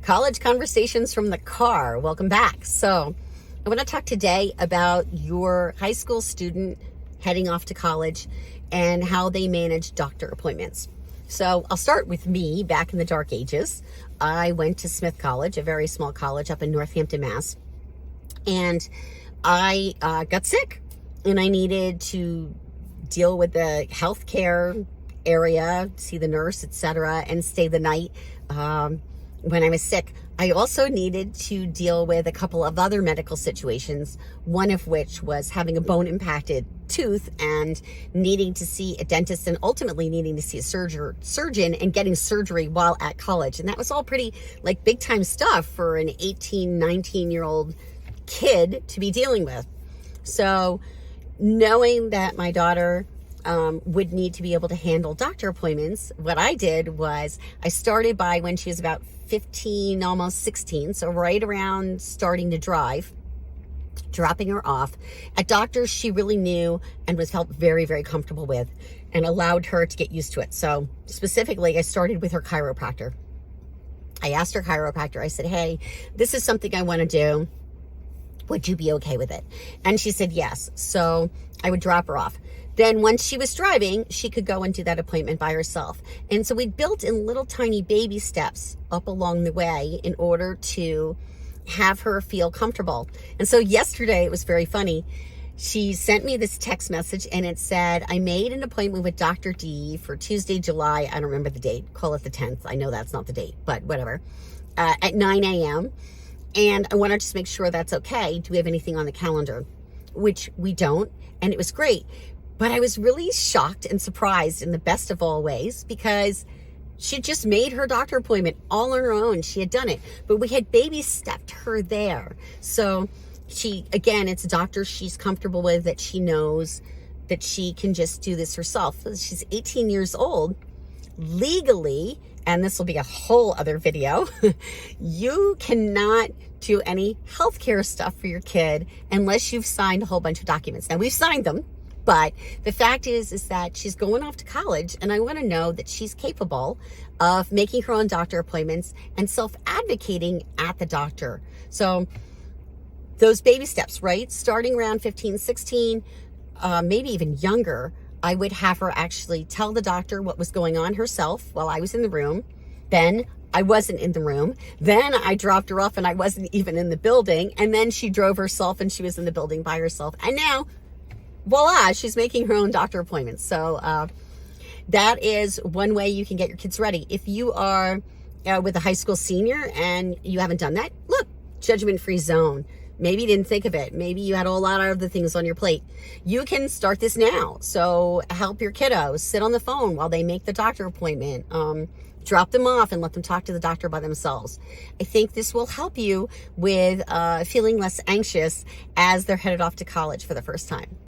College Conversations from the Car. Welcome back. So I want to talk today about your high school student heading off to college and how they manage doctor appointments. So I'll start with me back in the dark ages. I went to Smith College, a very small college up in Northampton, Mass. And I got sick and I needed to deal with the healthcare area, see the nurse, etc., and stay the night when I was sick. I also needed to deal with a couple of other medical situations, one of which was having a bone impacted tooth and needing to see a dentist and ultimately needing to see a surgeon and getting surgery while at college. And that was all pretty like big time stuff for an 18, 19-year-old kid to be dealing with. So knowing that my daughter would need to be able to handle doctor appointments, what I did was I started by when she was about 15, almost 16, so right around starting to drive, dropping her off at doctors she really knew and was felt very, very comfortable with and allowed her to get used to it. So specifically, I started with her chiropractor. I asked her chiropractor, I said, hey, this is something I want to do. Would you be okay with it? And she said yes. So I would drop her off. Then once she was driving, she could go and do that appointment by herself. And so we built in little tiny baby steps up along the way in order to have her feel comfortable. And so yesterday, it was very funny. She sent me this text message and it said, I made an appointment with Dr. D for Tuesday, July. I don't remember the date. Call it the 10th. I know that's not the date, but whatever. At 9 a.m. And I want to just make sure that's okay. Do we have anything on the calendar? Which we don't. And it was great. But I was really shocked and surprised in the best of all ways because she just made her doctor appointment all on her own. She had done it, but we had baby stepped her there. So she, again, it's a doctor she's comfortable with, that she knows that she can just do this herself. She's 18 years old legally, and this will be a whole other video. You cannot do any healthcare stuff for your kid unless you've signed a whole bunch of documents. Now we've signed them. But the fact is that she's going off to college, and I want to know that she's capable of making her own doctor appointments and self-advocating at the doctor. So those baby steps, right? Starting around 15, 16, maybe even younger, I would have her actually tell the doctor what was going on herself while I was in the room. Then I wasn't in the room. Then I dropped her off and I wasn't even in the building. And then she drove herself and she was in the building by herself. And now, voila, she's making her own doctor appointments. So that is one way you can get your kids ready. If you are with a high school senior and you haven't done that, look, judgment-free zone. Maybe you didn't think of it. Maybe you had a lot of other things on your plate. You can start this now. So help your kiddos. Sit on the phone while they make the doctor appointment. Drop them off and let them talk to the doctor by themselves. I think this will help you with feeling less anxious as they're headed off to college for the first time.